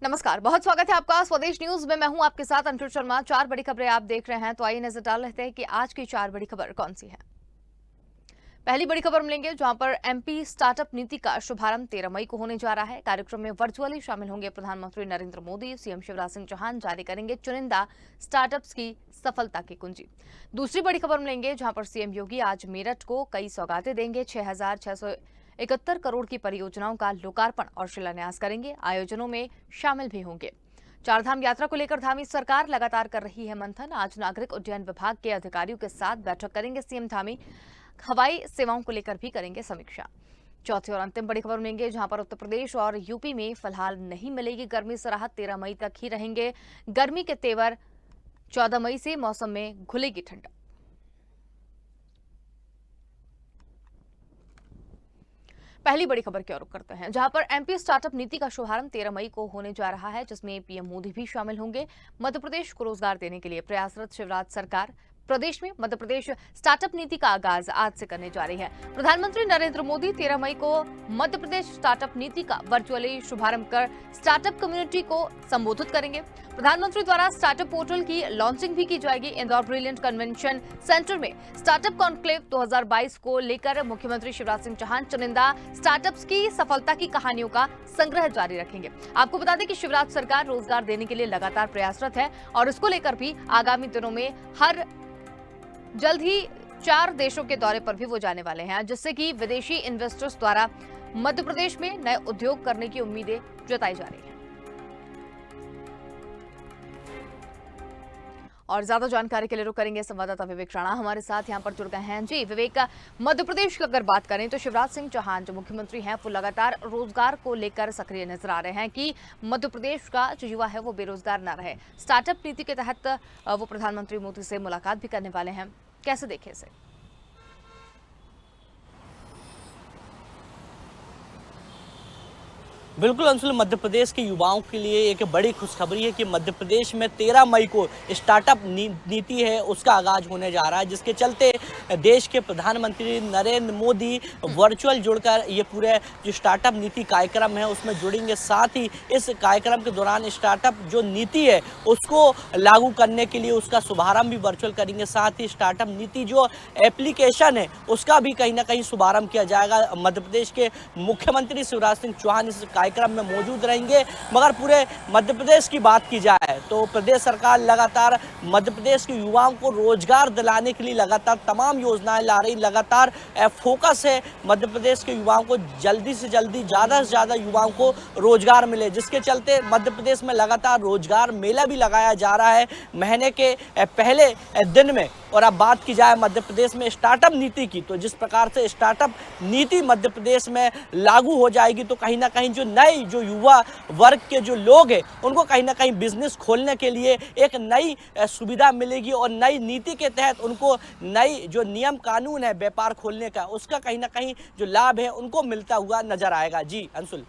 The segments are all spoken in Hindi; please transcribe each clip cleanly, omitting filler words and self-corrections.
नमस्कार, बहुत स्वागत है आपका स्वदेश न्यूज में। मैं हूं आपके साथ अंशुल शर्मा। चार बड़ी खबरें आप देख रहे हैं, तो आइए नजर डाल लेते हैं कि आज की चार बड़ी खबर कौन सी है। पहली बड़ी खबर मिलेंगे जहां पर एमपी स्टार्टअप नीति का शुभारंभ 13 मई को होने जा रहा है। कार्यक्रम में वर्चुअली शामिल होंगे प्रधानमंत्री नरेंद्र मोदी। सीएम शिवराज सिंह चौहान जारी करेंगे चुनिंदा स्टार्टअप्स की सफलता की कुंजी। दूसरी बड़ी खबर मिलेंगे जहां पर सीएम योगी आज मेरठ को कई सौगातें देंगे। 6,671 करोड़ की परियोजनाओं का लोकार्पण और शिलान्यास करेंगे। आयोजनों में शामिल भी होंगे। चारधाम यात्रा को लेकर धामी सरकार लगातार कर रही है मंथन। आज नागरिक उड्डयन विभाग के अधिकारियों के साथ बैठक करेंगे सीएम धामी। हवाई सेवाओं को लेकर भी करेंगे समीक्षा। चौथी और अंतिम बड़ी खबर मिलेंगे जहां पर उत्तर प्रदेश और यूपी में फिलहाल नहीं मिलेगी गर्मी से राहत। 13 मई तक ही रहेंगे गर्मी के तेवर। 14 मई से मौसम में घुलेगी ठंडक। पहली बड़ी खबर की ओर रुख करते हैं जहां पर एमपी स्टार्टअप नीति का शुभारंभ 13 मई को होने जा रहा है, जिसमें पीएम मोदी भी शामिल होंगे। मध्य प्रदेश को रोजगार देने के लिए प्रयासरत शिवराज सरकार प्रदेश में मध्य प्रदेश स्टार्टअप नीति का आगाज आज से करने जा रही है। प्रधानमंत्री नरेंद्र मोदी 13 मई को मध्य प्रदेश स्टार्टअप नीति का वर्चुअली शुभारंभ कर स्टार्टअप कम्युनिटी को संबोधित करेंगे। प्रधानमंत्री द्वारा स्टार्टअप पोर्टल की लॉन्चिंग भी की जाएगी। इंदौर ब्रिलियंट कन्वेंशन सेंटर में स्टार्टअप कॉन्क्लेव 2022 को लेकर मुख्यमंत्री शिवराज सिंह चौहान चुनिंदा स्टार्टअप्स की सफलता की कहानियों का संग्रह जारी रखेंगे। आपको बता दें कि शिवराज सरकार रोजगार देने के लिए लगातार प्रयासरत है और इसको लेकर भी आगामी दिनों में जल्द ही 4 देशों के दौरे पर भी वो जाने वाले हैं, जिससे कि विदेशी इन्वेस्टर्स द्वारा मध्य प्रदेश में नए उद्योग करने की उम्मीदें जताई जा रही हैं। और ज्यादा जानकारी के लिए रुक करेंगे संवाददाता विवेक राणा हमारे साथ यहाँ पर जुड़ गए हैं। जी विवेक, मध्य प्रदेश की अगर बात करें तो शिवराज सिंह चौहान जो मुख्यमंत्री हैं वो लगातार रोजगार को लेकर सक्रिय नजर आ रहे हैं कि मध्य प्रदेश का जो युवा है वो बेरोजगार ना रहे। स्टार्टअप नीति के तहत वो प्रधानमंत्री मोदी से मुलाकात भी करने वाले हैं, कैसे देखें इसे? बिल्कुल अंशुल, मध्य प्रदेश के युवाओं के लिए एक बड़ी खुशखबरी है कि मध्य प्रदेश में 13 मई को स्टार्टअप नीति है उसका आगाज होने जा रहा है, जिसके चलते देश के प्रधानमंत्री नरेंद्र मोदी वर्चुअल जुड़कर ये पूरे जो स्टार्टअप नीति कार्यक्रम है उसमें जुड़ेंगे। साथ ही इस कार्यक्रम के दौरान स्टार्टअप जो नीति है उसको लागू करने के लिए उसका शुभारंभ भी वर्चुअल करेंगे। साथ ही स्टार्टअप नीति जो एप्लीकेशन है उसका भी कहीं ना कहीं शुभारंभ किया जाएगा। मध्य प्रदेश के मुख्यमंत्री शिवराज सिंह चौहान इस कार्यक्रम में मौजूद रहेंगे। मगर पूरे मध्य प्रदेश की बात की जाए तो प्रदेश सरकार लगातार मध्य प्रदेश के युवाओं को रोजगार दिलाने के लिए लगातार तमाम योजनाएं ला रही। लगातार फोकस है मध्य प्रदेश के युवाओं को जल्दी से जल्दी ज़्यादा से ज़्यादा युवाओं को रोजगार मिले, जिसके चलते मध्य प्रदेश में लगातार रोजगार मेला भी लगाया जा रहा है महीने के पहले दिन में। और अब बात की जाए मध्य प्रदेश में स्टार्टअप नीति की, तो जिस प्रकार से स्टार्टअप नीति मध्य प्रदेश में लागू हो जाएगी तो कहीं ना कहीं जो युवा वर्ग के जो लोग हैं उनको कहीं ना कहीं बिजनेस खोलने के लिए एक नई सुविधा मिलेगी और नई नीति के तहत उनको नई जो नियम कानून है व्यापार खोलने का उसका कहीं ना कहीं जो लाभ है उनको मिलता हुआ नजर आएगा। जी अंशुल।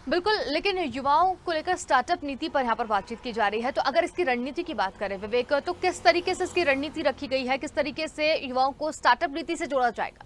बिल्कुल, लेकिन युवाओं को लेकर स्टार्टअप नीति पर यहाँ पर बातचीत की जा रही है, तो अगर इसकी रणनीति की बात करें विवेक, तो किस तरीके से इसकी रणनीति रखी गई है, किस तरीके से युवाओं को स्टार्टअप नीति से जोड़ा जाएगा?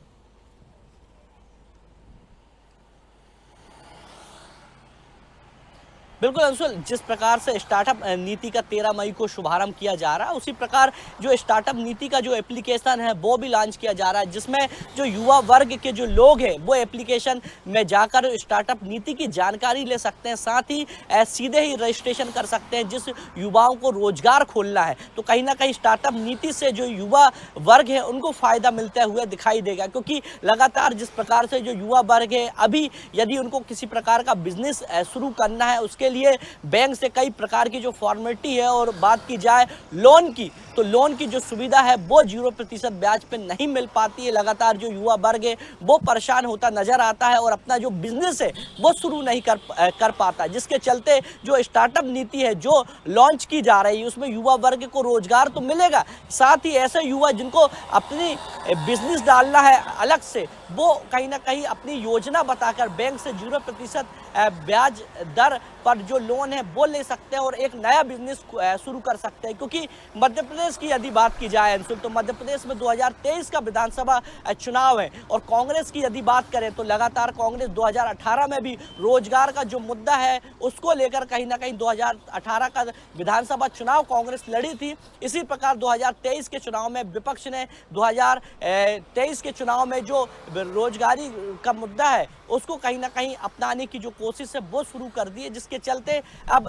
बिल्कुल अंशुल, जिस प्रकार से स्टार्टअप नीति का 13 मई को शुभारंभ किया जा रहा है उसी प्रकार जो स्टार्टअप नीति का जो एप्लीकेशन है वो भी लॉन्च किया जा रहा है, जिसमें जो युवा वर्ग के जो लोग हैं वो एप्लीकेशन में जाकर स्टार्टअप नीति की जानकारी ले सकते हैं। साथ ही सीधे ही रजिस्ट्रेशन कर सकते हैं जिस युवाओं को रोजगार खोलना है। तो कहीं ना कहीं स्टार्टअप नीति से जो युवा वर्ग है उनको फायदा मिलते हुए दिखाई देगा, क्योंकि लगातार जिस प्रकार से जो युवा वर्ग है अभी यदि उनको किसी प्रकार का बिजनेस शुरू करना है उसके लिए बैंक से कई प्रकार की जो फॉर्मेलिटी है और बात की जाए लोन की तो लोन की जो सुविधा है वो 0% ब्याज पे नहीं मिल पाती है। लगातार जो युवा वर्ग है वो परेशान होता नजर आता है और अपना जो बिजनेस है वो शुरू नहीं कर पाता, जिसके चलते जो स्टार्टअप नीति है जो लॉन्च की जा रही है उसमें युवा वर्ग को रोजगार तो मिलेगा, साथ ही ऐसे युवा जिनको अपनी बिजनेस डालना है अलग से वो कहीं ना कहीं अपनी योजना बताकर बैंक से 0% ब्याज दर पर जो लोन है वो ले सकते हैं और एक नया बिजनेस शुरू कर सकते हैं। क्योंकि मध्य प्रदेश की यदि बात की जाए अंशुल, तो मध्य प्रदेश में 2023 का विधानसभा चुनाव है और कांग्रेस की यदि बात करें तो लगातार कांग्रेस 2018 में भी रोजगार का जो मुद्दा है उसको लेकर कहीं ना कहीं 2018 का विधानसभा चुनाव कांग्रेस लड़ी थी। इसी प्रकार 2023 के चुनाव में विपक्ष ने 2023 के चुनाव में जो रोजगारी का मुद्दा है उसको कहीं ना कहीं अपनाने की जो कोशिश है वो शुरू कर दी है, जिसके चलते अब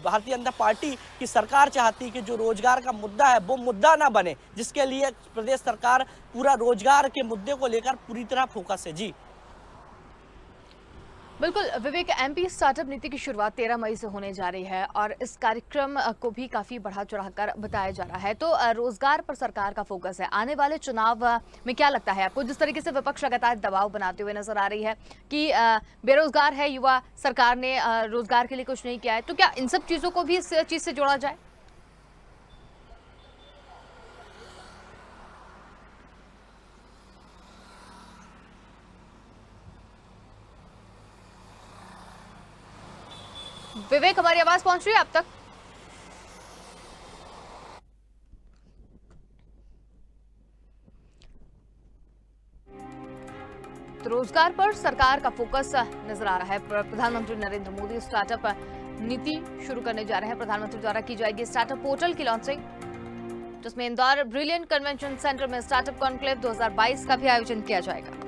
भारतीय जनता पार्टी की सरकार चाहती है कि जो रोजगार का मुद्दा है वो मुद्दा ना बने, जिसके लिए प्रदेश सरकार पूरा रोजगार के मुद्दे को लेकर पूरी तरह फोकस है। जी बिल्कुल विवेक, एमपी स्टार्टअप नीति की शुरुआत 13 मई से होने जा रही है और इस कार्यक्रम को भी काफी बढ़ा चढ़ाकर बताया जा रहा है। तो रोजगार पर सरकार का फोकस है। आने वाले चुनाव में क्या लगता है आपको, जिस तरीके से विपक्ष लगातार दबाव बनाते हुए नजर आ रही है कि बेरोजगार है युवा, सरकार ने रोजगार के लिए कुछ नहीं किया है, तो क्या इन सब चीजों को भी इस चीज से जोड़ा जाए? विवेक, हमारी आवाज पहुंच रही है आप तक? तो रोजगार पर सरकार का फोकस नजर आ रहा है। प्रधानमंत्री नरेंद्र मोदी स्टार्टअप नीति शुरू करने जा रहे हैं। प्रधानमंत्री द्वारा की जाएगी स्टार्टअप पोर्टल की लॉन्चिंग, जिसमें इंदौर ब्रिलियंट कन्वेंशन सेंटर में स्टार्टअप कॉन्क्लेव 2022 का भी आयोजन किया जाएगा।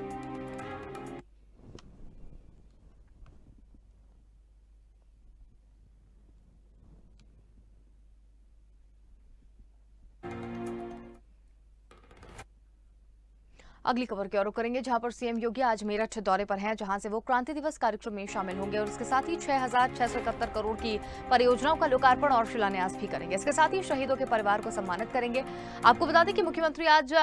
अगली खबर की ओर रुख करेंगे, जहां पर सीएम योगी आज मेरठ दौरे पर हैं, जहां से वो क्रांति दिवस कार्यक्रम में शामिल होंगे और इसके साथ ही 6,671 करोड़ की परियोजनाओं का लोकार्पण और शिलान्यास भी करेंगे। इसके साथ ही शहीदों के परिवार को सम्मानित करेंगे। आपको बता दें कि मुख्यमंत्री आज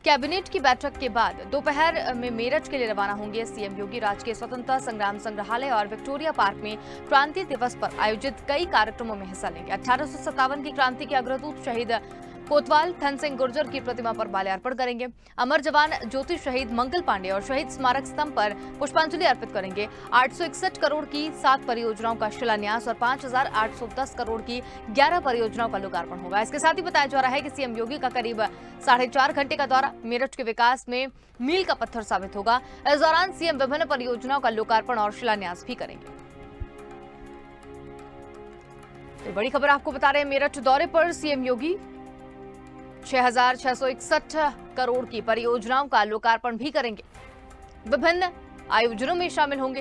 कैबिनेट की बैठक के बाद दोपहर में मेरठ के लिए रवाना होंगे। सीएम योगी राजकीय स्वतंत्रता संग्राम संग्रहालय और विक्टोरिया पार्क में क्रांति दिवस पर आयोजित कई कार्यक्रमों में हिस्सा लेंगे। 1857 की क्रांति के अग्रदूत शहीद कोतवाल धन सिंह गुर्जर की प्रतिमा पर माल्यार्पण करेंगे। अमर जवान ज्योति शहीद मंगल पांडे और शहीद स्मारक स्तंभ पर पुष्पांजलि अर्पित करेंगे। 861 करोड़ की 7 परियोजनाओं का शिलान्यास और 5,810 करोड़ की 11 परियोजनाओं का लोकार्पण होगा। इसके साथ ही बताया जा रहा है कि सीएम योगी का करीब 4.5 घंटे का दौरा मेरठ के विकास में मील का पत्थर साबित होगा। इस दौरान सीएम विभिन्न परियोजनाओं का लोकार्पण और शिलान्यास भी करेंगे। तो बड़ी खबर आपको बता रहे हैं, मेरठ दौरे पर सीएम योगी 6,661 करोड़ की परियोजनाओं का लोकार्पण भी करेंगे। विभिन्न आयोजनों में शामिल होंगे।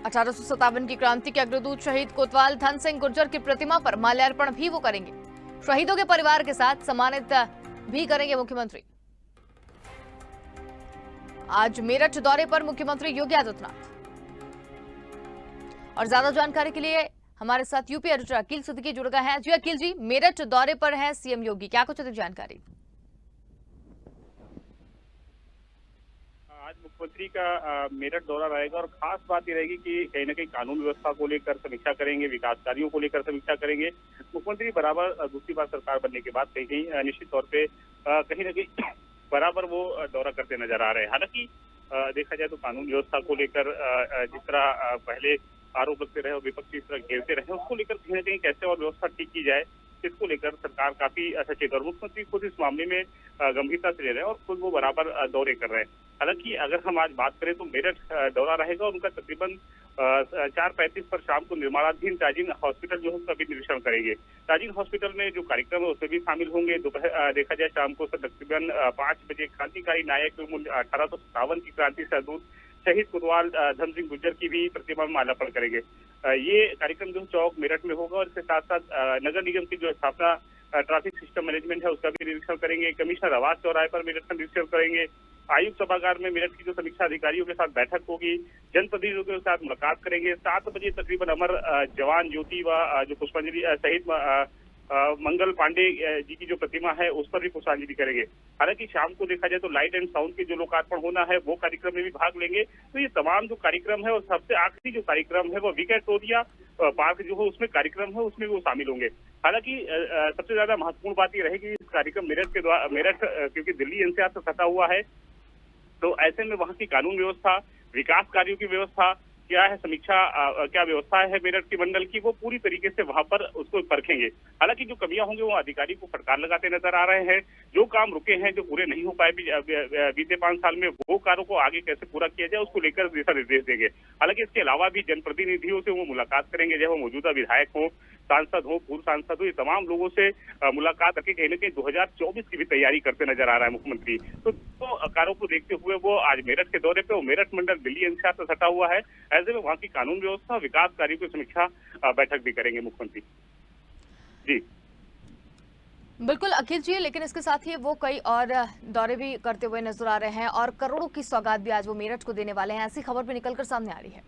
1857 की क्रांति के अग्रदूत शहीद कोतवाल धन सिंह गुर्जर की प्रतिमा पर माल्यार्पण भी वो करेंगे। शहीदों के परिवार के साथ सम्मानित भी करेंगे मुख्यमंत्री। आज मेरठ दौरे पर मुख्यमंत्री योगी आदित्यनाथ। और ज्यादा जानकारी के लिए हमारे साथ यूपी एडिटर अकील सिद्दीकी जुड़ गए हैं। जी अकील जी, मेरठ दौरे पर हैं सीएम योगी, क्या कुछ अधिक जानकारी? आज मुख्यमंत्री का मेरठ दौरा रहेगा और खास बात ये रहेगी कि कहीं ना कहीं कानून व्यवस्था को लेकर समीक्षा करेंगे, विकास कार्यों को लेकर समीक्षा करेंगे। मुख्यमंत्री बराबर दूसरी बार सरकार बनने के बाद कहीं कहीं निश्चित तौर पे कहीं ना कहीं बराबर वो दौरा करते नजर आ रहे हैं। हालांकि देखा जाए तो कानून व्यवस्था को लेकर जिस तरह पहले आरोप लगते रहे और विपक्षी इस तरह घेरते रहे, उसको लेकर कहीं ना कहीं कैसे और व्यवस्था ठीक की जाए, इसको लेकर सरकार काफी सचेत और मुख्यमंत्री खुद इस मामले में गंभीरता से ले रहे हैं और खुद वो बराबर दौरे कर रहे हैं। हालांकि अगर हम आज बात करें तो मेरठ दौरा रहेगा और उनका तकरीबन 4:35 पर शाम को निर्माणाधीन ताजिन हॉस्पिटल जो है उसका भी निरीक्षण करेंगे। ताजिन हॉस्पिटल में जो कार्यक्रम है उसमें भी शामिल होंगे। दोपहर देखा जाए शाम को तकरीबन 5 बजे क्रांतिकारी नायक 1857 की क्रांति से अद्भुत शहीद कोतवाल धन सिंह गुर्जर की भी प्रतिमा में माल्यार्पण करेंगे। ये कार्यक्रम जो चौक मेरठ में होगा और इसके साथ साथ नगर निगम की जो स्थापना ट्रैफिक सिस्टम मैनेजमेंट है उसका भी निरीक्षण करेंगे। कमिश्नर आवास चौराहे पर मेरठ का निरीक्षण करेंगे। आयुक्त सभागार में मेरठ की जो समीक्षा अधिकारियों के साथ बैठक होगी, जनप्रतिनिधियों के साथ मुलाकात करेंगे। 7 बजे तकरीबन अमर जवान ज्योति व जो पुष्पांजलि शहीद मंगल पांडे जी की जो प्रतिमा है उस पर भी पुष्पांजलि करेंगे। हालांकि शाम को देखा जाए तो लाइट एंड साउंड के जो लोकार्पण होना है वो कार्यक्रम में भी भाग लेंगे। तो ये तमाम जो कार्यक्रम है और सबसे आखिरी जो कार्यक्रम है वो विक्टोरिया पार्क जो है उसमें कार्यक्रम है उसमें वो शामिल होंगे। हालांकि सबसे ज्यादा महत्वपूर्ण बात ये रहेगी इस कार्यक्रम मेरठ क्योंकि दिल्ली एनसीआर से सटा हुआ है, तो ऐसे में वहाँ की कानून व्यवस्था, विकास कार्यों की व्यवस्था क्या है, समीक्षा क्या व्यवस्था है मेरठ के मंडल की, वो पूरी तरीके से वहां पर उसको परखेंगे। हालांकि जो कमियां होंगी वो अधिकारी को फटकार लगाते नजर आ रहे हैं। जो काम रुके हैं, जो पूरे नहीं हो पाए बीते 5 साल में, वो कार्यों को आगे कैसे पूरा किया जाए उसको लेकर दिशा निर्देश देंगे। हालांकि इसके अलावा भी जनप्रतिनिधियों से वो मुलाकात करेंगे, चाहे वो मौजूदा विधायक हो, सांसद हो, पूर्व सांसद हो, ये तमाम लोगों से मुलाकात करके कहीं न कहीं 2024 की भी तैयारी करते नजर आ रहा है मुख्यमंत्री। तो कार्यों को देखते हुए वो आज मेरठ के दौरे पे, वो मेरठ मंडल दिल्ली एनसीआर से सटा हुआ है, ऐसे में वहाँ की कानून व्यवस्था, विकास कार्यों की समीक्षा बैठक भी करेंगे मुख्यमंत्री जी। बिल्कुल अखिल जी, लेकिन इसके साथ ही वो कई और दौरे भी करते हुए नजर आ रहे हैं और करोड़ों की सौगात भी आज वो मेरठ को देने वाले हैं, ऐसी खबर भी निकलकर सामने आ रही है।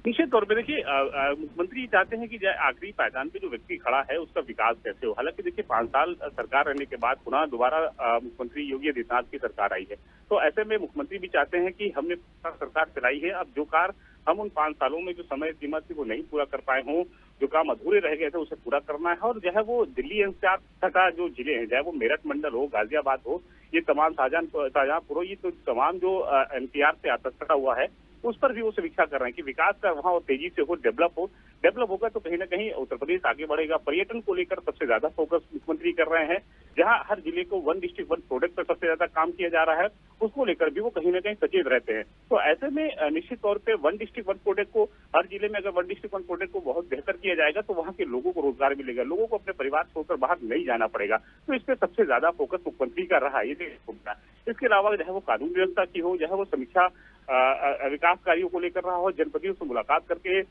निश्चित तौर पे देखिए, मुख्यमंत्री चाहते हैं कि आखिरी पायदान पे जो व्यक्ति खड़ा है उसका विकास कैसे हो। हालांकि देखिए 5 साल सरकार रहने के बाद पुनः दोबारा मुख्यमंत्री योगी आदित्यनाथ की सरकार आई है, तो ऐसे में मुख्यमंत्री भी चाहते हैं कि हमने सरकार चलाई है, अब जो कार्य हम उन 5 सालों में जो समय सीमा थी वो नहीं पूरा कर पाए हों, जो काम अधूरे रह गए थे उसे पूरा करना है। और जो है वो दिल्ली एनसीआर तथा जो जिले हैं, चाहे वो मेरठ मंडल हो, गाजियाबाद हो, ये तमाम शाहजहांपुर हो, ये तो तमाम जो एनसीआर से सटा हुआ है उस पर भी वो समीक्षा कर रहे हैं कि विकास का वहाँ तेजी से हो, डेवलप होगा तो कहीं ना कहीं उत्तर प्रदेश आगे बढ़ेगा। पर्यटन को लेकर सबसे ज्यादा फोकस मुख्यमंत्री कर रहे हैं, जहां हर जिले को 1 डिस्ट्रिक्ट 1 प्रोडक्ट पर सबसे ज्यादा काम किया जा रहा है, उसको लेकर भी वो कहीं ना कहीं सचेत रहते हैं। तो ऐसे में निश्चित तौर पे 1 डिस्ट्रिक्ट 1 प्रोडक्ट को, हर जिले में अगर 1 डिस्ट्रिक्ट 1 प्रोडक्ट को बहुत बेहतर किया जाएगा तो वहाँ के लोगों को रोजगार मिलेगा, लोगों को अपने परिवार छोड़कर बाहर नहीं जाना पड़ेगा। तो इस पर सबसे ज्यादा फोकस मुख्यमंत्री का रहा है, ये होगा। इसके अलावा चाहे वो कानून व्यवस्था की हो, चाहे वो समीक्षा विकास कार्यों को लेकर रहा हो, जनप्रतिनिधियों से मुलाकात करके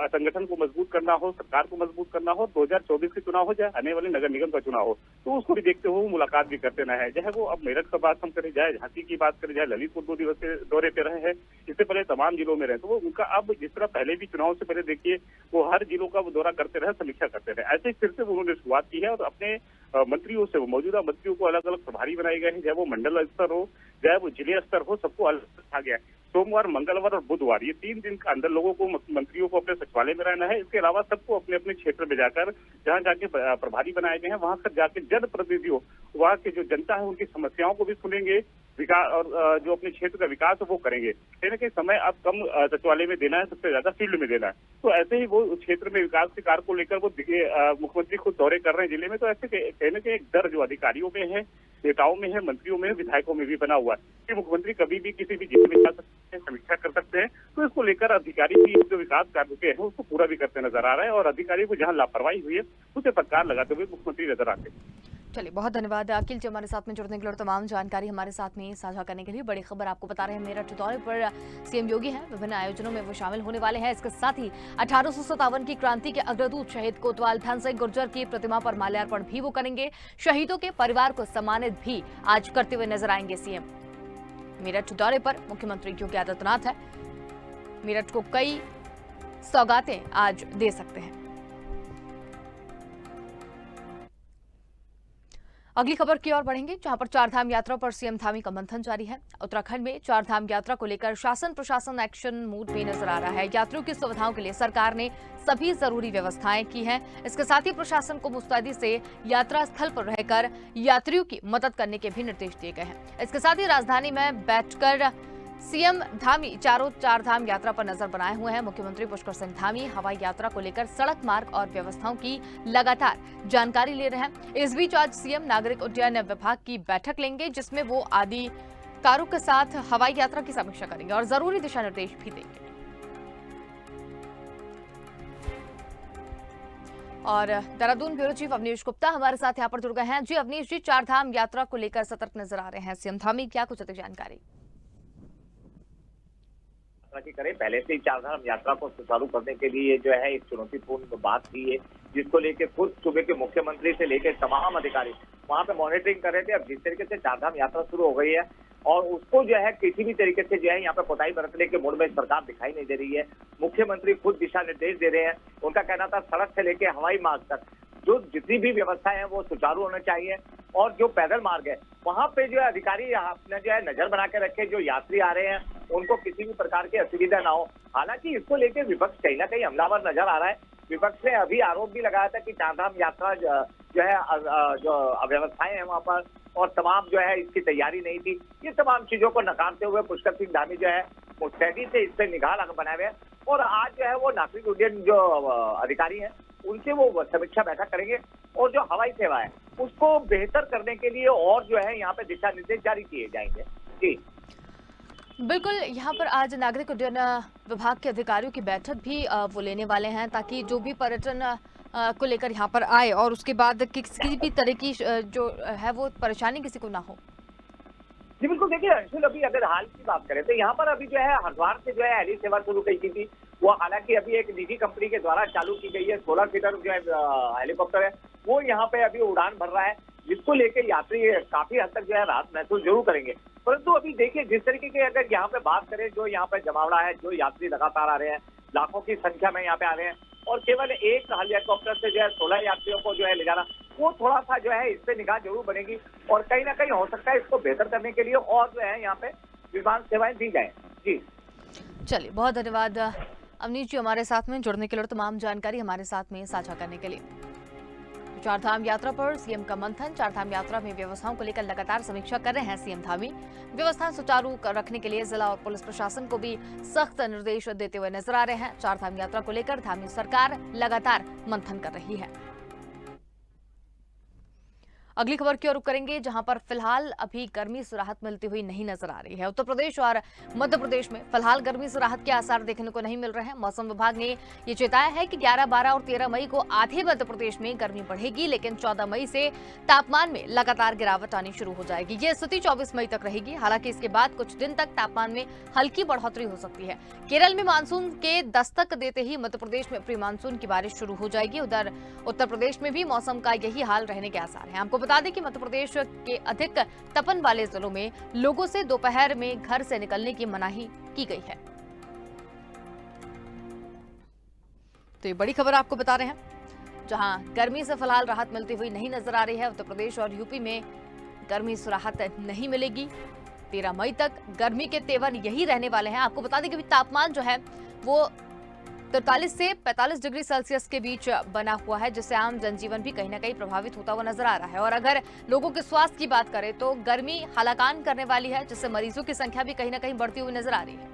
संगठन को मजबूत करना हो, सरकार को मजबूत करना हो, 2024 के चुनाव हो, चाहे आने वाले नगर निगम का चुनाव हो, तो उसको भी देखते हुए मुलाकात भी करते न है। चाहे वो अब मेरठ का बात हम करें, चाहे झांसी की बात करें, चाहे ललितपुर 2 दिवसीय दौरे पे रहे हैं, इससे पहले तमाम जिलों में रहे, तो वो उनका अब जिस तरह पहले भी चुनाव से पहले देखिए वो हर जिलों का वो दौरा करते रहे, समीक्षा करते रहे, ऐसे फिर से उन्होंने शुरुआत की है और अपने मंत्रियों से, मौजूदा मंत्रियों को अलग अलग प्रभारी बनाए गए हैं, चाहे वो मंडल स्तर हो, चाहे वो जिले स्तर हो, सबको अलग रखा गया है। सोमवार, मंगलवार और बुधवार, ये 3 दिन के अंदर लोगों को, मंत्रियों को अपने सचिवालय में रहना है। इसके अलावा सबको अपने अपने क्षेत्र में जाकर, जहां जाके प्रभारी बनाए गए हैं, वहां पर जाके जनप्रतिनिधियों, वहां की जो जनता है उनकी समस्याओं को भी सुनेंगे, विकास और जो अपने क्षेत्र का विकास है वो करेंगे। कहीं ना कहीं समय अब कम सचिवालय में देना है, सबसे ज्यादा फील्ड में देना है। तो ऐसे ही वो क्षेत्र में विकास के कार्य को लेकर वो मुख्यमंत्री खुद दौरे कर रहे हैं जिले में। तो ऐसे कहीं ना कहीं एक डर जो अधिकारियों में है, नेताओं में है, मंत्रियों में है, विधायकों में भी बना हुआ है कि मुख्यमंत्री कभी भी किसी भी जिले में जा सकते हैं, समीक्षा कर सकते हैं। तो इसको लेकर अधिकारी भी जो विकास कार्य के हैं उसको पूरा भी करते नजर आ रहे हैं और अधिकारियों को जहां लापरवाही हुई है उसे फटकार लगाते हुए मुख्यमंत्री नजर आते हैं। चलिए, बहुत धन्यवाद अखिल जी हमारे साथ में जुड़ने के लिए और तमाम जानकारी हमारे साथ में साझा करने के लिए। बड़ी खबर आपको बता रहे हैं, मेरठ दौरे पर सीएम योगी हैं, विभिन्न आयोजनों में वो शामिल होने वाले हैं। इसके साथ ही 1857 की क्रांति के अग्रदूत शहीद कोतवाल धन सिंह गुर्जर की प्रतिमा पर माल्यार्पण भी वो करेंगे। शहीदों के परिवार को सम्मानित भी आज करते हुए नजर आएंगे सीएम। मेरठ दौरे पर मुख्यमंत्री योगी आदित्यनाथ है, मेरठ को कई सौगातें आज दे सकते हैं। अगली खबर की ओर बढ़ेंगे, जहां पर चारधाम यात्रा पर सीएम धामी का मंथन जारी है। उत्तराखंड में चारधाम यात्रा को लेकर शासन प्रशासन एक्शन मूड में नजर आ रहा है। यात्रियों की सुविधाओं के लिए सरकार ने सभी जरूरी व्यवस्थाएं की हैं। इसके साथ ही प्रशासन को मुस्तैदी से यात्रा स्थल पर रहकर यात्रियों की मदद करने के भी निर्देश दिए गए हैं। इसके साथ ही राजधानी में बैठकर सीएम धामी चारधाम यात्रा पर नजर बनाए हुए हैं। मुख्यमंत्री पुष्कर सिंह धामी हवाई यात्रा को लेकर सड़क मार्ग और व्यवस्थाओं की लगातार जानकारी ले रहे हैं। इस बीच आज सीएम नागरिक उड्डयन विभाग की बैठक लेंगे, जिसमें वो अधिकारियों के साथ हवाई यात्रा की समीक्षा करेंगे और जरूरी दिशा निर्देश भी देंगे। और देहरादून ब्यूरो चीफ अवनीश गुप्ता हमारे साथ यहाँ पर जुड़ गए हैं। जी अवनीश जी, चारधाम यात्रा को लेकर सतर्क नजर आ रहे हैं सीएम धामी, क्या कुछ अधिक जानकारी? की करें, पहले से ही चारधाम यात्रा को सुचारू करने के लिए जो है एक चुनौतीपूर्ण बात थी है, जिसको लेकर खुद सूबे के मुख्यमंत्री से लेकर तमाम अधिकारी वहां पे मॉनिटरिंग कर रहे थे। अब जिस तरीके से चारधाम यात्रा शुरू हो गई है और उसको जो है किसी भी तरीके से जो है यहाँ पे कोताही बरतने के मूड में सरकार दिखाई नहीं दे रही है। मुख्यमंत्री खुद दिशा निर्देश दे रहे हैं। उनका कहना था सड़क से लेकर हवाई मार्ग तक जो जितनी भी व्यवस्थाएं हैं वो सुचारू होना चाहिए और जो पैदल मार्ग है वहां पे जो है अधिकारी अपना जो है नजर बना के रखे, जो यात्री आ रहे हैं उनको किसी भी प्रकार की असुविधा ना हो। हालांकि इसको लेकर विपक्ष कहीं ना कहीं हमलावर नजर आ रहा है। विपक्ष ने अभी आरोप भी लगाया था कि चारधाम यात्रा जो है जो अव्यवस्थाएं हैं वहां पर और तमाम जो है इसकी तैयारी नहीं थी। ये तमाम चीजों को नकारते हुए पुष्कर सिंह धामी जो है मुस्तैदी से इस पे निगाह बनाए हुए हैं। और आज जो है वो नागरिक उड्डयन जो अधिकारी हैं उनसे वो समीक्षा बैठक करेंगे और जो हवाई सेवा है उसको बेहतर करने के लिए और जो है यहाँ पे दिशा निर्देश जारी किए जाएंगे। जी बिल्कुल, यहाँ पर आज नागरिक उड्डयन विभाग के अधिकारियों की बैठक भी वो लेने वाले हैं, ताकि जो भी पर्यटन को लेकर यहाँ पर आए और उसके बाद किसी भी तरह की जो है वो परेशानी किसी को ना हो। जी बिल्कुल, देखिए अंशुल, अभी अगर हाल की बात करें तो यहाँ पर अभी जो है हरिद्वार से जो है हेली सेवा शुरू की थी, वो हालांकि अभी एक निजी कंपनी के द्वारा चालू की गई है। 16 सीटर जो है हेलीकॉप्टर है वो यहाँ पे अभी उड़ान भर रहा है, जिसको लेकर यात्री काफी हद तक जो है राहत महसूस जरूर करेंगे। परंतु अभी देखिए जिस तरीके के अगर यहाँ पे बात करें, जो यहाँ पे जमावड़ा है, जो यात्री लगातार आ रहे हैं, लाखों की संख्या में यहाँ पे आ रहे हैं, और केवल एक हेलीकॉप्टर से जो है 16 यात्रियों को जो है ले जाना, वो थोड़ा सा जो है इस पे निगाह जरूर बनेगी। और कहीं ना कहीं हो सकता है इसको बेहतर करने के लिए और जो है यहाँ पे विमान सेवाएं दी जाए। जी चलिए, बहुत धन्यवाद अवनीश जी हमारे साथ में जुड़ने के लिए और तमाम जानकारी हमारे साथ में साझा करने के लिए। चारधाम यात्रा पर सीएम का मंथन। चारधाम यात्रा में व्यवस्थाओं को लेकर लगातार समीक्षा कर रहे हैं सीएम धामी। व्यवस्था सुचारू रखने के लिए जिला और पुलिस प्रशासन को भी सख्त निर्देश देते हुए नजर आ रहे हैं। चारधाम यात्रा को लेकर धामी सरकार लगातार मंथन कर रही है। अगली खबर की ओर रुख करेंगे, जहां पर फिलहाल अभी गर्मी से राहत मिलती हुई नहीं नजर आ रही है। उत्तर प्रदेश और मध्य प्रदेश में फिलहाल गर्मी से राहत के आसार देखने को नहीं मिल रहे हैं। मौसम विभाग ने ये चेताया है कि 11, 12 और 13 मई को आधे मध्य प्रदेश में गर्मी बढ़ेगी, लेकिन 14 मई से तापमान में लगातार गिरावट आनी शुरू हो जाएगी। ये स्थिति 24 मई तक रहेगी। हालांकि इसके बाद कुछ दिन तक तापमान में हल्की बढ़ोतरी हो सकती है। केरल में मानसून के दस्तक देते ही मध्य प्रदेश में प्री मानसून की बारिश शुरू हो जाएगी। उधर उत्तर प्रदेश में भी मौसम का यही हाल रहने के आसार हैं। आपको बता दें कि मध्य प्रदेश के अधिक तपन वाले जिलों में लोगों से दोपहर में घर से निकलने की मनाही की गई है। तो ये बड़ी खबर आपको बता रहे हैं, जहां गर्मी से फिलहाल राहत मिलती हुई नहीं नजर आ रही है। उत्तर प्रदेश और यूपी में गर्मी से राहत नहीं मिलेगी। 13 मई तक गर्मी के तेवर यही रहने वाले हैं। आपको बता दें कि तापमान जो है वो 43 से 45 डिग्री सेल्सियस के बीच बना हुआ है, जिससे आम जनजीवन भी कहीं ना कहीं प्रभावित होता हुआ नजर आ रहा है। और अगर लोगों के स्वास्थ्य की बात करें तो गर्मी हलाकान करने वाली है, जिससे मरीजों की संख्या भी कहीं ना कहीं बढ़ती हुई नजर आ रही है।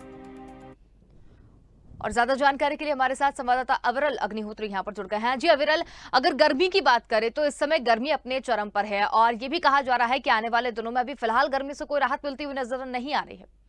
और ज्यादा जानकारी के लिए हमारे साथ संवाददाता अविरल अग्निहोत्री यहाँ पर जुड़ गए हैं। जी अविरल, अगर गर्मी की बात करें तो इस समय गर्मी अपने चरम पर है और ये भी कहा जा रहा है कि आने वाले दिनों में अभी फिलहाल गर्मी से कोई राहत मिलती हुई नजर नहीं आ रही है।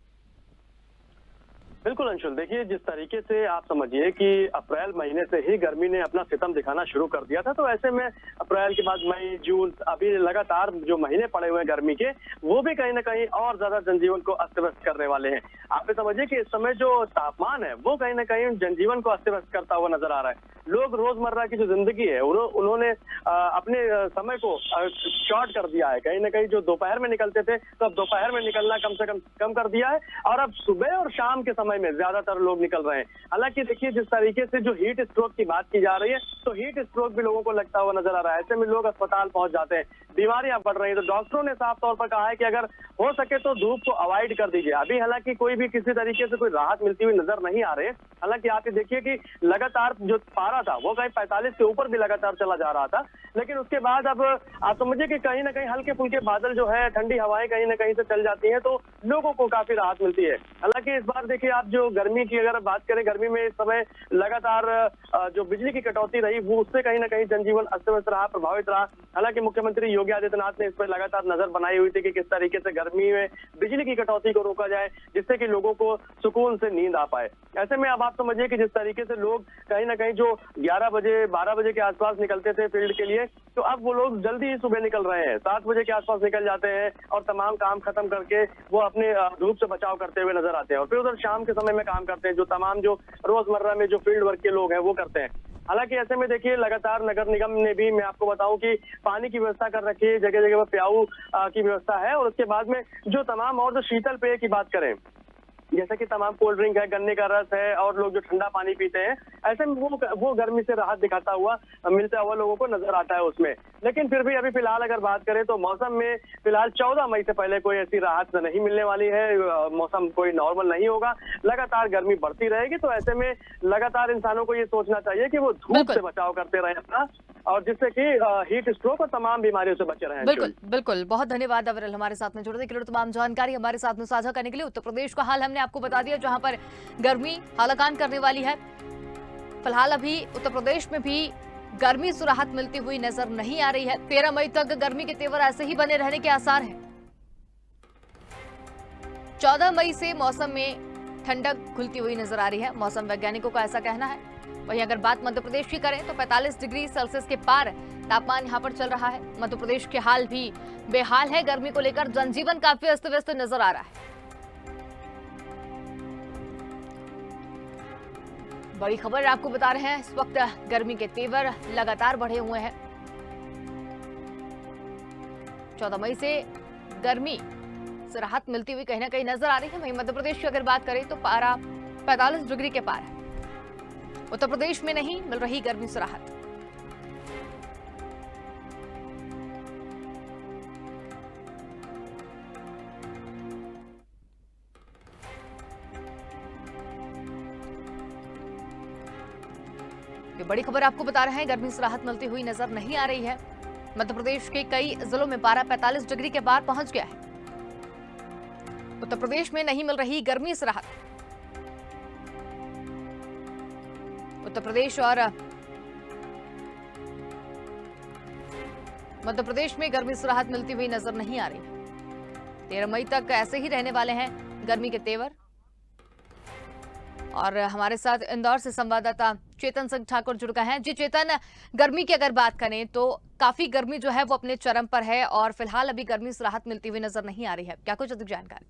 बिल्कुल अंशुल, देखिए जिस तरीके से आप समझिए कि अप्रैल महीने से ही गर्मी ने अपना सितम दिखाना शुरू कर दिया था, तो ऐसे में अप्रैल के बाद मई, जून, अभी लगातार जो महीने पड़े हुए हैं गर्मी के, वो भी कहीं ना कहीं और ज्यादा जनजीवन को अस्त व्यस्त करने वाले हैं। आप ये समझिए कि इस समय जो तापमान है वो कहीं ना कहीं जनजीवन को अस्त व्यस्त करता हुआ नजर आ रहा है। लोग रोजमर्रा की जो जिंदगी है उन्होंने अपने समय को शॉर्ट कर दिया है। कहीं ना कहीं जो दोपहर में निकलते थे तो अब दोपहर में निकलना कम से कम कर दिया है, और अब सुबह और शाम के समय में ज्यादातर लोग निकल रहे हैं। हालांकि देखिए जिस तरीके से जो हीट स्ट्रोक की बात की जा रही है, तो हीट स्ट्रोक भी लोगों को लगता हुआ नजर आ रहा है। ऐसे में लोग अस्पताल पहुंच जाते हैं, बीमारियां बढ़ रही है। तो डॉक्टरों ने साफ तौर पर कहा है कि अगर हो सके तो धूप को अवॉइड कर दीजिए। अभी हालांकि कोई भी किसी तरीके से कोई राहत मिलती हुई नजर नहीं आ रही है। हालांकि आप ये देखिए कि लगातार जो पारा था वो कहीं 45 के ऊपर भी लगातार चला जा रहा था, लेकिन उसके बाद अब आप समझिए कि कहीं ना कहीं हल्के फुल्के बादल जो है, ठंडी हवाएं कहीं ना कहीं से चल जाती हैं, तो लोगों को काफी राहत मिलती है। हालांकि इस बार देखिए आप जो गर्मी की अगर बात करें, गर्मी में इस समय लगातार जो बिजली की कटौती रही वो उससे कहीं ना कहीं जनजीवन अस्त व्यस्त रहा, प्रभावित रहा। हालांकि मुख्यमंत्री योगी आदित्यनाथ ने इस पर लगातार नजर बनाई हुई थी कि किस तरीके से गर्मी में बिजली की कटौती को रोका जाए, जिससे कि लोगों को सुकून से नींद आ पाए। ऐसे में अब आप समझिए कि जिस तरीके से लोग कहीं ना कहीं जो 11 बजे 12 बजे के आसपास निकलते थे फील्ड के लिए, तो अब वो लोग जल्दी ही सुबह निकल रहे हैं, 7 बजे के आसपास निकल जाते हैं और तमाम काम खत्म करके वो अपने धूप से बचाव करते हुए नजर आते हैं। और फिर उधर शाम के समय में काम करते हैं, जो तमाम जो रोजमर्रा में जो फील्ड वर्क के लोग हैं वो करते हैं। हालांकि ऐसे में देखिए लगातार नगर निगम ने भी, मैं आपको बताऊं कि पानी की व्यवस्था कर रखी है, जगह जगह पर प्याऊ की व्यवस्था है। और उसके बाद में जो तमाम और जो शीतल पेय की बात करें, जैसे कि तमाम कोल्ड ड्रिंक है, गन्ने का रस है, और लोग जो ठंडा पानी पीते हैं, ऐसे में वो गर्मी से राहत दिखाता हुआ मिलता हुआ लोगों को नजर आता है उसमें। लेकिन फिर भी अभी फिलहाल अगर बात करें तो मौसम में फिलहाल 14 मई से पहले कोई ऐसी राहत नहीं मिलने वाली है। मौसम कोई नॉर्मल नहीं होगा, लगातार गर्मी बढ़ती रहेगी। तो ऐसे में लगातार इंसानों को ये सोचना चाहिए कि वो धूप से बचाव करते रहे अपना, और जिससे कि हीट स्ट्रोक और तमाम बीमारियों से बचे रहें। बिल्कुल बिल्कुल, बहुत धन्यवाद अविरल हमारे साथ में जुड़ने के लिए, तमाम जानकारी हमारे साथ में साझा करने के लिए। उत्तर प्रदेश का हाल हमने आपको बता दिया, जहां पर गर्मी हालाकान करने वाली है। फिलहाल अभी उत्तर प्रदेश में भी गर्मी से राहत मिलती हुई नजर नहीं आ रही है। 13 मई तक गर्मी के तेवर ऐसे ही बने रहने के आसार हैं। 14 मई से मौसम में ठंडक खुलती हुई नजर आ रही है, मौसम वैज्ञानिकों का ऐसा कहना है। वहीं अगर बात मध्य प्रदेश की करें तो 45 डिग्री सेल्सियस के पार तापमान यहां पर चल रहा है। मध्य प्रदेश के हाल भी बेहाल है। गर्मी को लेकर जनजीवन काफी अस्त व्यस्त नजर आ रहा है। बड़ी खबर आपको बता रहे हैं, इस वक्त गर्मी के तेवर लगातार बढ़े हुए हैं। 14 मई से गर्मी से राहत मिलती हुई कहीं ना कहीं नजर आ रही है। वहीं मध्य प्रदेश की अगर बात करें तो पारा 45 डिग्री के पार है। उत्तर प्रदेश में नहीं मिल रही गर्मी से राहत। ये बड़ी खबर आपको बता रहे हैं, गर्मी से राहत मिलती हुई नजर नहीं आ रही है। मध्य प्रदेश के कई जिलों में पारा 45 डिग्री के पार पहुंच गया है। उत्तर प्रदेश में नहीं मिल रही गर्मी से राहत। उत्तर प्रदेश और मध्य प्रदेश में गर्मी से राहत मिलती हुई नजर नहीं आ रही। 13 मई तक ऐसे ही रहने वाले हैं गर्मी के तेवर। और हमारे साथ इंदौर से संवाददाता चेतन सिंह ठाकुर जुड़ गए हैं। जी चेतन, गर्मी की अगर बात करें तो काफी गर्मी जो है वो अपने चरम पर है और फिलहाल अभी गर्मी से राहत मिलती हुई नजर नहीं आ रही है, क्या कुछ अधिक जानकारी?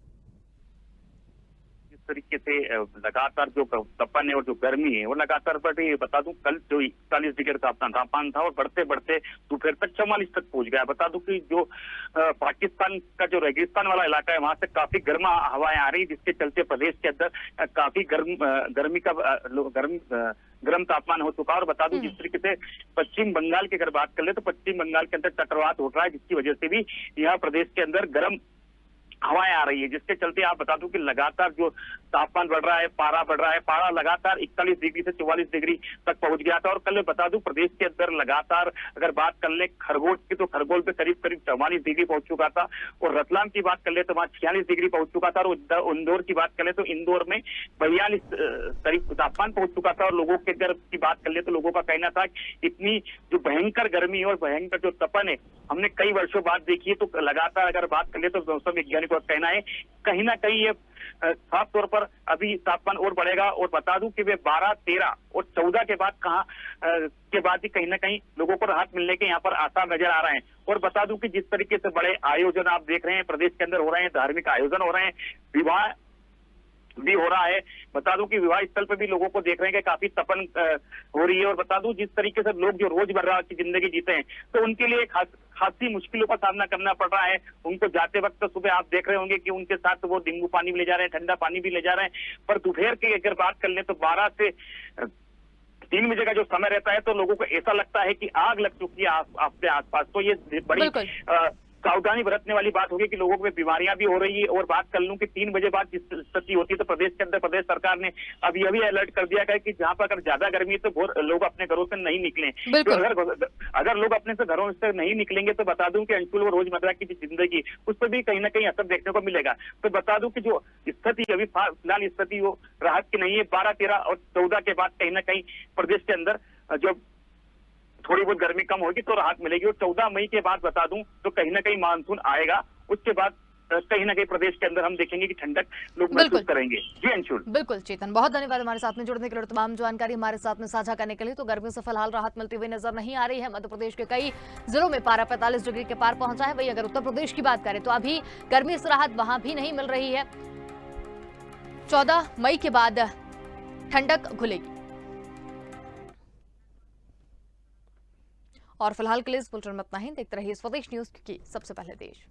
तरीके से लगातार जो तपन है और जो गर्मी है वो लगातार बढ़ रही है। बता दूं कल जो 41 डिग्री तापमान था और बढ़ते बढ़ते दोपहर तक 44 तक पहुंच गया। बता दूं कि जो पाकिस्तान का जो रेगिस्तान वाला इलाका है वहां से काफी गर्म हवाएं आ रही, जिसके चलते प्रदेश के अंदर काफी गर्मी का गर्म तापमान हो चुका है। और बता दूं जिस तरीके से पश्चिम बंगाल की अगर बात कर ले तो पश्चिम बंगाल के अंदर चक्रवात हो रहा है, जिसकी वजह से भी यहाँ प्रदेश के अंदर गर्म हवाएं आ रही है, जिसके चलते आप बता दूं कि लगातार जो तापमान बढ़ रहा है, पारा बढ़ रहा है। पारा लगातार 41 डिग्री से 44 डिग्री तक पहुंच गया था। और कल बता दूं प्रदेश के अंदर लगातार अगर बात कर ले खरगोन की तो खरगोन पे करीब 44 डिग्री पहुंच चुका था। और रतलाम की बात कर ले तो वहां 46 डिग्री पहुंच चुका था। और इंदौर की बात कर ले तो इंदौर में 42 करीब तापमान पहुंच चुका था। और लोगों के घर की बात कर ले तो लोगों का कहना था इतनी जो भयंकर गर्मी और भयंकर जो तपन है हमने कई वर्षों बाद देखी है। तो लगातार अगर बात कर ले तो मौसम वैज्ञानिकों का कहना है कहीं ना कहीं ये साफ तौर पर अभी तापमान और बढ़ेगा। और बता दूं कि वे 12, 13 और 14 के बाद के बाद ही कहीं ना कहीं लोगों को राहत मिलने के यहाँ पर आसार नजर आ रहे हैं। और बता दूं कि जिस तरीके से बड़े आयोजन आप देख रहे हैं प्रदेश के अंदर हो रहे हैं, धार्मिक आयोजन हो रहे हैं, विवाह भी हो रहा है। बता दूं कि विवाह स्थल पर भी लोगों को देख रहे हैं कि काफी तपन हो रही है। और बता दूं जिस तरीके से लोग जो रोजमर्रा की जिंदगी जीते हैं तो उनके लिए खासी मुश्किलों का सामना करना पड़ रहा है। उनको जाते वक्त तो सुबह आप देख रहे होंगे कि उनके साथ वो नींबू पानी भी ले जा रहे हैं, ठंडा पानी भी ले जा रहे हैं। पर दोपहर की अगर बात कर ले तो 12 से 3 बजे का जो समय रहता है तो लोगों को ऐसा लगता है कि आग लग चुकी है आपके आसपास। तो ये बड़ी सावधानी बरतने वाली बात होगी कि लोगों में बीमारियां भी हो रही है। और बात कर लूं कि 3 बजे बाद जिस स्थिति होती है तो प्रदेश के अंदर प्रदेश सरकार ने अभी अलर्ट कर दिया गया कि जहां पर अगर ज्यादा गर्मी है तो लोग अपने घरों से नहीं निकलें। तो अगर लोग अपने से घरों से नहीं निकलेंगे तो बता दूं कि अंशुल और रोजमर्रा की जिंदगी उस पर भी कहीं ना कहीं असर देखने को मिलेगा। तो बता दूं कि जो स्थिति अभी फिलहाल स्थिति वो राहत की नहीं है। 12, 13 और 14 के बाद कहीं ना कहीं प्रदेश के अंदर जो थोड़ी बहुत गर्मी कम होगी तो राहत मिलेगी। और 14 मई के बाद बता दूं तो कहीं ना कहीं मानसून आएगा। उसके बाद कहीं ना कहीं प्रदेश के अंदर हम देखेंगे कि ठंडक लोग महसूस करेंगे। जी अंशुल। बिल्कुल चेतन, बहुत धन्यवाद हमारे साथ में जुड़ने के लिए, तमाम जानकारी हमारे साथ में साझा करने के लिए। तो गर्मी से फिलहाल राहत मिलती हुई नजर नहीं आ रही है। मध्य प्रदेश के कई जिलों में पारा 45 डिग्री के पार पहुंचा है। वही अगर उत्तर प्रदेश की बात करें तो अभी गर्मी से राहत वहां भी नहीं मिल रही है। 14 मई के बाद ठंडक घुलेगी। और फिलहाल के लिए इस बुलेटिन में इतना ही। देखते रहिए स्वदेश न्यूज की सबसे पहले देश।